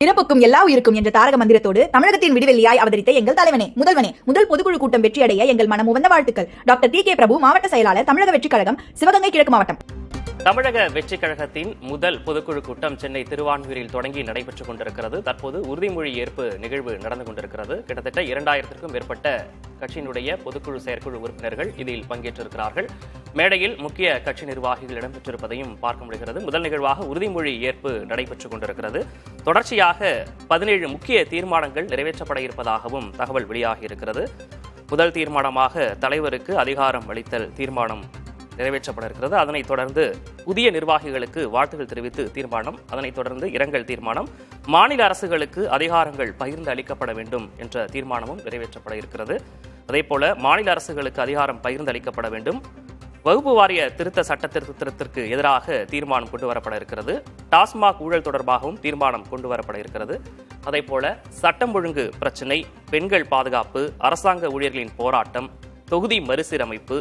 பிறப்புக்கும் எல்லா உயிருக்கும் என்ற தாரக மந்திரத்தோடு தமிழகத்தின் விடிவெள்ளியாய் அவதரித்த எங்கள் தலைவனே, முதல்வனே, முதல் பொதுக்குழு கூட்டம் வெற்றியடைய எங்கள் மனமுவந்த வாழ்த்துக்கள். Doctor DK. பிரபு, மாவட்ட செயலாளர், தமிழக வெற்றிக் கழகம், சிவகங்கை கிழக்கு மாவட்டம். தமிழக வெற்றிக் கழகத்தின் முதல் பொதுக்குழு கூட்டம் சென்னை திருவான்மியூரில் தொடங்கி நடைபெற்றுக் கொண்டிருக்கிறது. தற்போது உறுதிமொழி ஏற்பு நிகழ்வு நடந்து கொண்டிருக்கிறது. கிட்டத்தட்ட 2000க்கும் மேற்பட்ட கட்சியினுடைய பொதுக்குழு செயற்குழு உறுப்பினர்கள் இதில் பங்கேற்றிருக்கிறார்கள். மேடையில் முக்கிய கட்சி நிர்வாகிகள் இடம்பெற்றிருப்பதையும் பார்க்க முடிகிறது. முதல் நிகழ்வாக உறுதிமொழி ஏற்பு நடைபெற்றுக் கொண்டிருக்கிறது. தொடர்ச்சியாக 17 முக்கிய தீர்மானங்கள் நிறைவேற்றப்பட இருப்பதாகவும் தகவல் வெளியாகியிருக்கிறது. முதல் தீர்மானமாக தலைவருக்கு அதிகாரம் அளித்தல் தீர்மானம் நிறைவேற்றப்பட இருக்கிறது. அதனைத் தொடர்ந்து புதிய நிர்வாகிகளுக்கு வாழ்த்துக்கள் தெரிவித்து தீர்மானம், அதனைத் தொடர்ந்து இரங்கல் தீர்மானம், மாநில அரசுகளுக்கு அதிகாரங்கள் பகிர்ந்து அளிக்கப்பட வேண்டும் என்ற தீர்மானமும் நிறைவேற்றப்பட இருக்கிறது. அதேபோல மாநில அரசுகளுக்கு அதிகாரம் பகிர்ந்து அளிக்கப்பட வேண்டும், வகுப்பு வாரிய திருத்த சட்ட திருத்தத்திற்கு எதிராக தீர்மானம் கொண்டு வரப்பட இருக்கிறது, டாஸ்மாக் ஊழல் தொடர்பாகவும் தீர்மானம் கொண்டு வரப்பட இருக்கிறது. அதேபோல சட்டம் ஒழுங்கு பிரச்சினை, பெண்கள் பாதுகாப்பு, அரசாங்க ஊழியர்களின் போராட்டம், தொகுதி மறுசீரமைப்பு,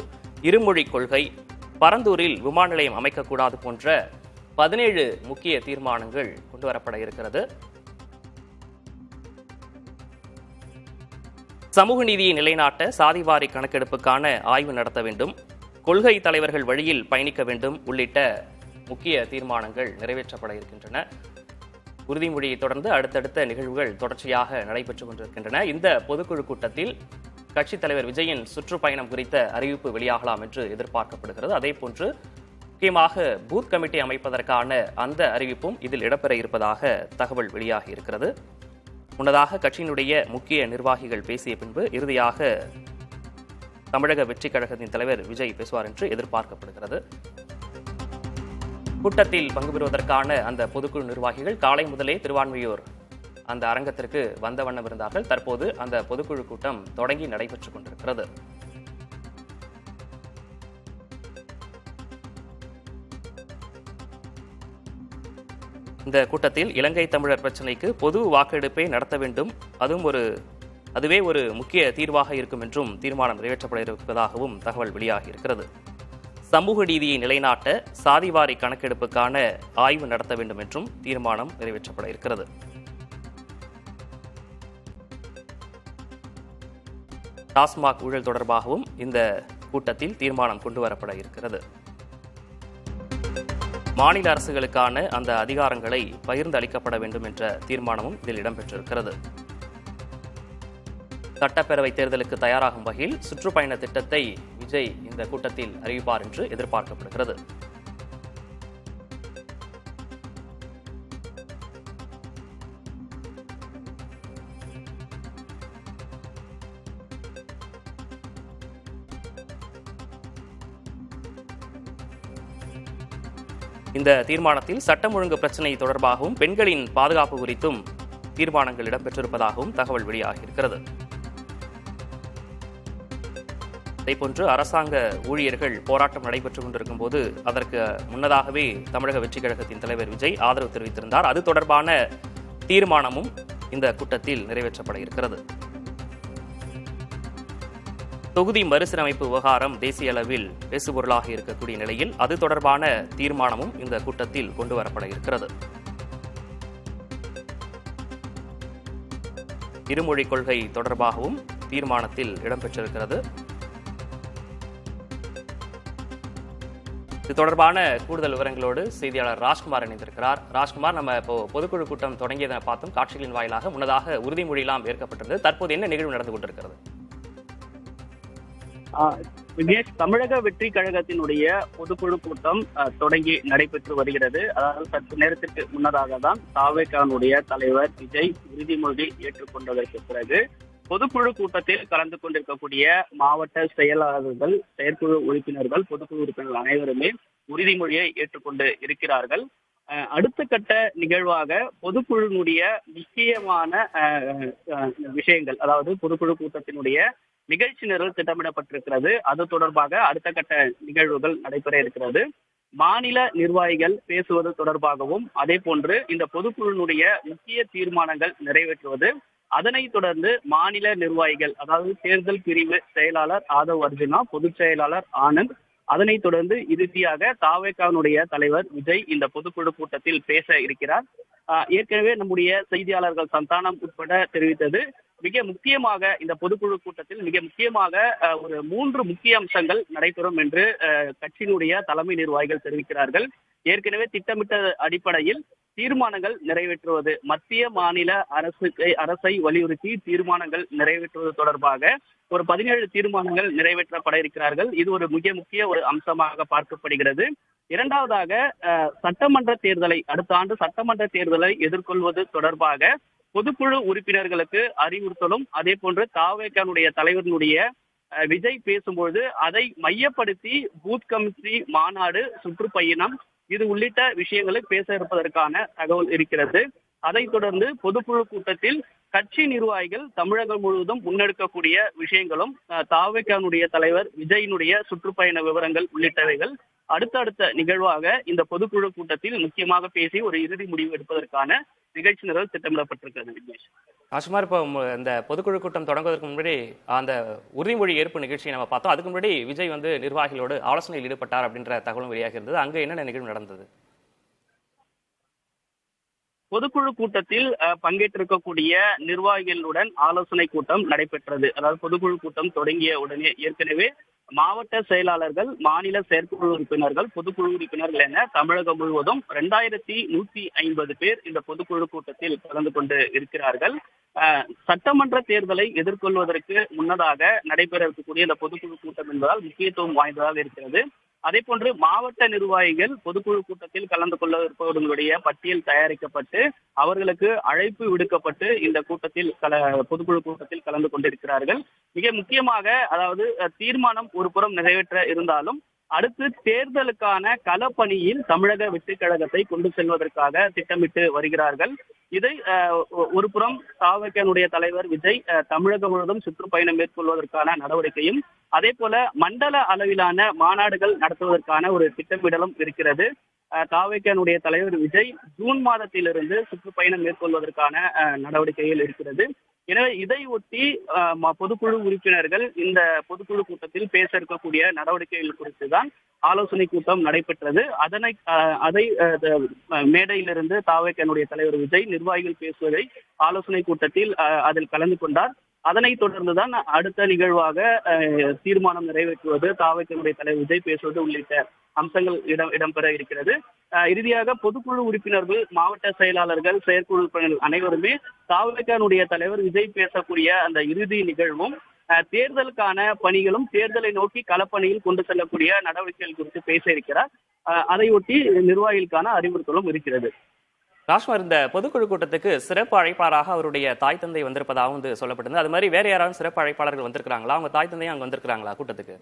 இருமொழி கொள்கை, பரந்தூரில் விமான நிலையம் அமைக்கக்கூடாது போன்ற 17 முக்கிய தீர்மானங்கள் கொண்டுவரப்பட இருக்கிறது. சமூக நீதியை நிலைநாட்ட சாதிவாரி கணக்கெடுப்புக்கான ஆய்வு நடத்த வேண்டும், கொள்கை தலைவர்கள் வழியில் பயணிக்க வேண்டும் உள்ளிட்ட முக்கிய தீர்மானங்கள் நிறைவேற்றப்பட இருக்கின்றன. உறுதிமொழியை தொடர்ந்து அடுத்தடுத்த நிகழ்வுகள் தொடர்ச்சியாக நடைபெற்றுக் கொண்டிருக்கின்றன. இந்த பொதுக்குழு கூட்டத்தில் கட்சித் தலைவர் விஜயின் சுற்றுப்பயணம் குறித்த அறிவிப்பு வெளியாகலாம் என்று எதிர்பார்க்கப்படுகிறது. அதேபோன்று முக்கியமாக பூத் கமிட்டி அமைப்பதற்கான அந்த அறிவிப்பும் இதில் இடம்பெற இருப்பதாக தகவல் வெளியாகி இருக்கிறது. முன்னதாக கட்சியினுடைய முக்கிய நிர்வாகிகள் பேசிய பின்பு இறுதியாக தமிழக வெற்றிக் கழகத்தின் தலைவர் விஜய் பேசுவார் என்று எதிர்பார்க்கப்படுகிறது. கூட்டத்தில் பங்கு பெறுவதற்கான அந்த பொதுக்குழு நிர்வாகிகள் காலை முதலே திருவான்மியூர் அந்த அரங்கத்திற்கு வந்த வண்ணம் இருந்தார்கள். தற்போது அந்த பொதுக்குழு கூட்டம் தொடங்கி நடைபெற்றுக் கொண்டிருக்கிறது. இந்த கூட்டத்தில் இலங்கை தமிழர் பிரச்சினைக்கு பொது வாக்கெடுப்பை நடத்த வேண்டும், அதுவே ஒரு முக்கிய தீர்வாக இருக்கும் என்றும் தீர்மானம் நிறைவேற்றப்பட இருப்பதாகவும் தகவல் வெளியாகி இருக்கிறது. சமூக நீதியை நிலைநாட்ட சாதிவாரி கணக்கெடுப்புக்கான ஆய்வு நடத்த வேண்டும் என்றும் தீர்மானம் நிறைவேற்றப்பட இருக்கிறது. டாஸ்மாக் ஊழல் தொடர்பாகவும் இந்த கூட்டத்தில் தீர்மானம் கொண்டு வரப்பட இருக்கிறது. மாநில அரசுகளுக்கான அந்த அதிகாரங்களை பகிர்ந்து அளிக்கப்பட வேண்டும் என்ற தீர்மானமும் இதில் இடம்பெற்றிருக்கிறது. சட்டப்பேரவை தேர்தலுக்கு தயாராகும் வகையில் சுற்றுப்பயண திட்டத்தை விஜய் இந்த கூட்டத்தில் அறிவிப்பார் என்று எதிர்பார்க்கப்படுகிறது. இந்த தீர்மானத்தில் சட்டம் ஒழுங்கு பிரச்சினை தொடர்பாகவும் பெண்களின் பாதுகாப்பு குறித்தும் தீர்மானங்கள் இடம்பெற்றிருப்பதாகவும் தகவல் வெளியாகியிருக்கிறது. அதேபோன்று அரசாங்க ஊழியர்கள் போராட்டம் நடைபெற்றுக் கொண்டிருக்கும் போது அதற்கு முன்னதாகவே தமிழக வெற்றிக் கழகத்தின் தலைவர் விஜய் ஆதரவு தெரிவித்திருந்தார். அது தொடர்பான தீர்மானமும் இந்த கூட்டத்தில் நிறைவேற்றப்பட இருக்கிறது. தொகுதி மறுசீரமைப்பு விவகாரம் தேசிய அளவில் பேசுபொருளாக இருக்கக்கூடிய நிலையில் அது தொடர்பான தீர்மானமும் இந்த கூட்டத்தில் கொண்டு வரப்பட இருக்கிறது. இருமொழி கொள்கை தொடர்பாகவும் தீர்மானத்தில் இடம்பெற்றிருக்கிறது. இது தொடர்பான கூடுதல் விவரங்களோடு செய்தியாளர் ராஜ்குமார் இணைந்திருக்கிறார். ராஜ்குமார், நம்ம இப்போ பொதுக்குழு கூட்டம் தொடங்கியதை பார்த்தோம், காட்சிகளின் வாயிலாக. முன்னதாக உறுதிமொழியெல்லாம் ஏற்கப்பட்டது. தற்போது என்ன நிகழ்வு நடந்து கொண்டிருக்கிறது? விக்னேஷ், தமிழக வெற்றி கழகத்தினுடைய பொதுக்குழு கூட்டம் தொடங்கி நடைபெற்று வருகிறது. அதாவது சற்று நேரத்திற்கு முன்னதாக தான் தாவேகானுடைய தலைவர் விஜய் உறுதிமொழி ஏற்றுக்கொண்டதற்கு பிறகு பொதுக்குழு கூட்டத்தில் கலந்து கொண்டிருக்கக்கூடிய மாவட்ட செயலாளர்கள், செயற்குழு உறுப்பினர்கள், பொதுக்குழு உறுப்பினர்கள் அனைவருமே உறுதிமொழியை ஏற்றுக்கொண்டு இருக்கிறார்கள். அடுத்த கட்ட நிகழ்வாக பொதுக்குழுனுடைய முக்கியமான விஷயங்கள், அதாவது பொதுக்குழு கூட்டத்தினுடைய நிகழ்ச்சி நிரல் திட்டமிடப்பட்டிருக்கிறது. அது தொடர்பாக அடுத்த கட்ட நிகழ்வுகள் நடைபெற இருக்கிறது. மாநில நிர்வாகிகள் பேசுவது தொடர்பாகவும், அதே போன்று இந்த பொதுக்குழுனுடைய முக்கிய தீர்மானங்கள் நிறைவேற்றுவது, அதனைத் தொடர்ந்து மாநில நிர்வாகிகள், அதாவது தேர்தல் பிரிவு செயலாளர் ஆதவ் அர்ஜுனா, பொதுச் செயலாளர் ஆனந்த், அதனைத் தொடர்ந்து இறுதியாக தாவேகாவினுடைய தலைவர் விஜய் இந்த பொதுக்குழு கூட்டத்தில் பேச இருக்கிறார். ஏற்கனவே நம்முடைய செய்தியாளர்கள் சந்தானம் உட்பட தெரிவித்தது, மிக முக்கியமாக இந்த பொதுக்குழு கூட்டத்தில் மிக முக்கியமாக ஒரு 3 முக்கிய அம்சங்கள் நடைபெறும் என்று கட்சியினுடைய தலைமை நிர்வாகிகள் தெரிவிக்கிறார்கள். ஏற்கனவே திட்டமிட்ட அடிப்படையில் தீர்மானங்கள் நிறைவேற்றுவது, மத்திய மாநில அரசை வலியுறுத்தி தீர்மானங்கள் நிறைவேற்றுவது தொடர்பாக ஒரு 17 தீர்மானங்கள் நிறைவேற்றப்பட இருக்கிறார்கள். இது ஒரு மிக முக்கிய ஒரு அம்சமாக பார்க்கப்படுகிறது. இரண்டாவதாக சட்டமன்ற தேர்தலை, அடுத்த ஆண்டு சட்டமன்ற தேர்தலை எதிர்கொள்வது தொடர்பாக பொதுக்குழு உறுப்பினர்களுக்கு அறிவுறுத்தலும், அதே போன்று தாவேகானுடைய தலைவர்களுடைய விஜய் பேசும்பொழுது அதை மையப்படுத்தி பூத் கமிட்டி மாநாடு, சுற்றுப்பயணம் இது உள்ளிட்ட விஷயங்களை பேச இருப்பதற்கான தகவல் இருக்கிறது. அதைத் தொடர்ந்து பொதுக்குழு கூட்டத்தில் கட்சி நிர்வாகிகள் தமிழகம் முழுவதும் முன்னெடுக்கக்கூடிய விஷயங்களும், தாவேகானுடைய தலைவர் விஜயினுடைய சுற்றுப்பயண விவரங்கள் உள்ளிட்டவைகள் அடுத்தடுத்த நிகழ்வாக இந்த பொதுக்குழு கூட்டத்தில் முக்கியமாக பேசி ஒரு இறுதி முடிவு எடுப்பதற்கான நிகழ்ச்சி நிரல் திட்டமிடப்பட்டிருக்கிறது. விக்னேஷ், ராஜ்குமார், இப்போ இந்த பொதுக்குழு கூட்டம் தொடங்குவதற்கு முன்னாடி அந்த உறுதிமொழி ஏற்பு நிகழ்ச்சியை நம்ம பார்த்தோம். அதுக்கு முன்னாடி விஜய் வந்து நிர்வாகிகளோடு ஆலோசனையில் ஈடுபட்டார் அப்படின்ற தகவலும் வெளியாக இருந்தது. அங்க என்னென்ன நிகழ்வு நடந்தது? பொதுக்குழு கூட்டத்தில் பங்கேற்றிருக்கக்கூடிய நிர்வாகிகளுடன் ஆலோசனை கூட்டம் நடைபெற்றது. அதாவது பொதுக்குழு கூட்டம் தொடங்கிய உடனே ஏற்கனவே மாவட்ட செயலாளர்கள், மாநில செயற்குழு உறுப்பினர்கள், பொதுக்குழு உறுப்பினர்கள் என தமிழகம் முழுவதும் 2150 பேர் இந்த பொதுக்குழு கூட்டத்தில் கலந்து கொண்டு இருக்கிறார்கள். சட்டமன்ற தேர்தலை எதிர்கொள்வதற்கு முன்னதாக நடைபெற இருக்கக்கூடிய இந்த பொதுக்குழு கூட்டம் என்பதால் முக்கியத்துவம் வாய்ந்ததாக இருக்கிறது. அதே போன்று மாவட்ட நிர்வாகிகள் பொதுக்குழு கூட்டத்தில் கலந்து கொள்ள இருப்பவர்களுடைய பட்டியல் தயாரிக்கப்பட்டு அவர்களுக்கு அழைப்பு விடுக்கப்பட்டு இந்த கூட்டத்தில் பொதுக்குழு கூட்டத்தில் கலந்து கொண்டிருக்கிறார்கள். மிக முக்கியமாக, அதாவது தீர்மானம் ஒரு புறம் நிறைவேற்ற இருந்தாலும் அடுத்து தேர்தலுக்கான களப்பணியில் தமிழக வெற்றி கழகத்தை கொண்டு செல்வதற்காக திட்டமிட்டு வருகிறார்கள். இதை ஒரு புறம் தாவேகானுடைய தலைவர் விஜய் தமிழகம் முழுவதும் சுற்றுப்பயணம் மேற்கொள்வதற்கான நடவடிக்கையும், அதே போல மண்டல அளவிலான மாநாடுகள் நடத்துவதற்கான ஒரு திட்டமிடலும் இருக்கிறது. தாவேகானுடைய தலைவர் விஜய் ஜூன் மாதத்திலிருந்து சுற்றுப்பயணம் மேற்கொள்வதற்கான நடவடிக்கைகள் இருக்கிறது. எனவே இதை ஒட்டி பொதுக்குழு உறுப்பினர்கள் இந்த பொதுக்குழு கூட்டத்தில் பேச இருக்கக்கூடிய நடவடிக்கைகள் குறித்து தான் ஆலோசனை கூட்டம் நடைபெற்றது. அதை மேடையிலிருந்து தாவேகானுடைய தலைவர் விஜய் நிர்வாகிகள் பேசுவதை ஆலோசனை கூட்டத்தில் அதில் கலந்து கொண்டார். அதனைத் தொடர்ந்துதான் அடுத்த நிகழ்வாக தீர்மானம் நிறைவேற்றுவது, தாவேகானுடைய தலைவர் விஜய் பேசுவது உள்ளிட்ட அம்சங்கள் இடம்பெற இருக்கிறது. இறுதியாக பொதுக்குழு உறுப்பினர்கள், மாவட்ட செயலாளர்கள், செயற்குழு உறுப்பினர்கள் அனைவருமே தாவேகானுடைய தலைவர் விஜய் பேசக்கூடிய அந்த இறுதி நிகழ்வும் தேர்தலுக்கான பணிகளும், தேர்தலை நோக்கி களப்பணியில் கொண்டு செல்லக்கூடிய நடவடிக்கைகள் குறித்து பேச இருக்கிறார். அதையொட்டி நிர்வாகிகளுக்கான அறிவுறுத்தலும் இருக்கிறது. ராஜ்குமார், இந்த பொதுக்குழு கூட்டத்துக்கு சிறப்பு அழைப்பாளராக அவருடைய தாய் தந்தை வந்திருப்பதாகவும் வந்து சொல்லப்பட்டது. அது மாதிரி வேற யாராவது சிறப்பு அழைப்பாளர்கள் வந்திருக்கிறாங்களா? அவங்க தாய் தந்தையும் அங்க வந்திருக்கிறாங்களா கூட்டத்துக்கு?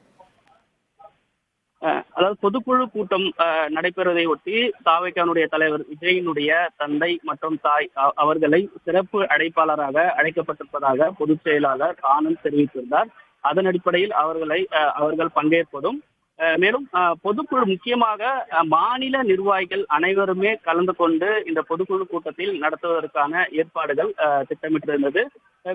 அதாவது பொதுக்குழு கூட்டம் நடைபெறுவதை ஒட்டி தாவேகானுடைய தலைவர் விஜயினுடைய தந்தை மற்றும் தாய் அவர்களை சிறப்பு அழைப்பாளராக அழைக்கப்பட்டிருப்பதாக பொதுச் செயலாளர் ஆனந்த் தெரிவித்திருந்தார். அதன் அடிப்படையில் அவர்கள் பங்கேற்பதும், மேலும் பொதுக்குழு முக்கியமாக மாநில நிர்வாகிகள் அனைவருமே கலந்து கொண்டு இந்த பொதுக்குழு கூட்டத்தில் நடத்துவதற்கான ஏற்பாடுகள் திட்டமிட்டிருந்தது.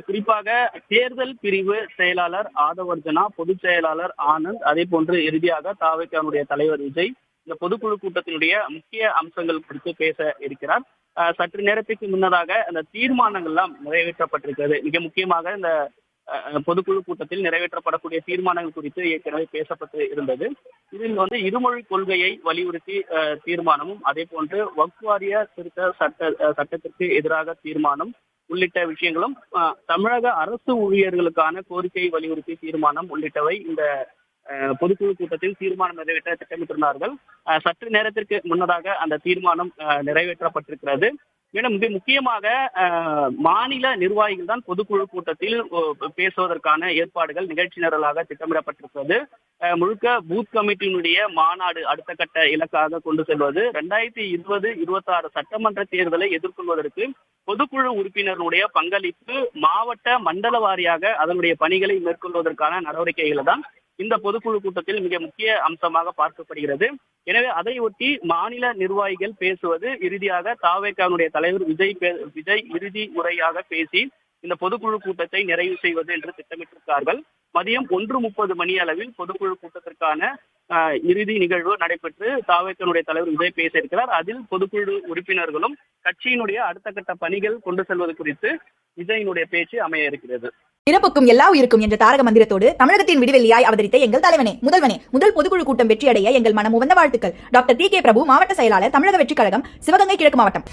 குறிப்பாக தேர்தல் பிரிவு செயலாளர் ஆதவர்ஜனா, பொதுச் செயலாளர் ஆனந்த், அதே போன்று இறுதியாக தாவேகானுடைய தலைவர் விஜய் இந்த பொதுக்குழு கூட்டத்தினுடைய முக்கிய அம்சங்கள் குறித்து பேச இருக்கிறார். சற்று நேரத்துக்கு முன்னதாக அந்த தீர்மானங்கள்லாம் நிறைவேற்றப்பட்டிருக்கிறது. மிக முக்கியமாக இந்த பொதுக்குழு கூட்டத்தில் நிறைவேற்றப்படக்கூடிய தீர்மானங்கள் குறித்து ஏற்கனவே பேசப்பட்டு இருந்தது. இதில் இருமொழி கொள்கையை வலியுறுத்தி தீர்மானமும், அதே போன்று வக்ஃப் வாரிய திருத்த சட்டத்திற்கு எதிராக தீர்மானம் உள்ளிட்ட விஷயங்களும், தமிழக அரசு ஊழியர்களுக்கான கோரிக்கையை வலியுறுத்தி தீர்மானம் உள்ளிட்டவை இந்த பொதுக்குழு கூட்டத்தில் தீர்மானம் நிறைவேற்ற திட்டமிட்டிருந்தார்கள். சற்று நேரத்திற்கு முன்னதாக அந்த தீர்மானம் நிறைவேற்றப்பட்டிருக்கிறது. மேலும் மிக முக்கியமாக மாநில நிர்வாகிகள் தான் பொதுக்குழு கூட்டத்தில் பேசுவதற்கான ஏற்பாடுகள் நிகழ்ச்சி நிரலாக திட்டமிடப்பட்டிருக்கிறது. முழுக்க பூத் கமிட்டியினுடைய மாநாடு அடுத்த கட்ட இலக்காக கொண்டு செல்வது, 2020-26 சட்டமன்ற தேர்தலை எதிர்கொள்வதற்கு பொதுக்குழு உறுப்பினர்களுடைய பங்களிப்பு மாவட்ட மண்டல வாரியாக அதனுடைய பணிகளை மேற்கொள்வதற்கான நடவடிக்கைகள் தான் இந்த பொதுக்குழு கூட்டத்தில் மிக முக்கிய அம்சமாக பார்க்கப்படுகிறது. எனவே அதையொட்டி மாநில நிர்வாகிகள் பேசுவது, இறுதியாக தாவேகானுடைய தலைவர் விஜய் இறுதி உரையாக பேசி இந்த பொதுக்குழு கூட்டத்தை நிறைவு செய்வது என்று திட்டமிட்டிருக்கிறார்கள். மதியம் 1:30 மணி அளவில் பொதுக்குழு கூட்டத்திற்கான இறுதி நிகழ்வு நடைபெற்று தாவேக்கனுடைய தலைவர் விஜய் பேச இருக்கிறார். அதில் பொதுக்குழு உறுப்பினர்களும் கட்சியினுடைய அடுத்த கட்ட பணிகள் கொண்டு செல்வது குறித்து விஜயினுடைய பேச்சு அமைய இருக்கிறது. பிறப்புக்கும் எல்லா உயிருக்கும் என்ற தாரக மந்திரத்தோடு தமிழகத்தின் விடிவெள்ளியாய் அவதரித்த எங்கள் தலைவனே, முதல்வனே, முதல் பொதுக்குழு கூட்டம் வெற்றியடைய எங்கள் மனம் உவந்த வாழ்த்துக்கள். டாக்டர் டி கே பிரபு, மாவட்ட செயலாளர், தமிழக வெற்றிக் கழகம், சிவகங்கை கிழக்கு மாவட்டம்.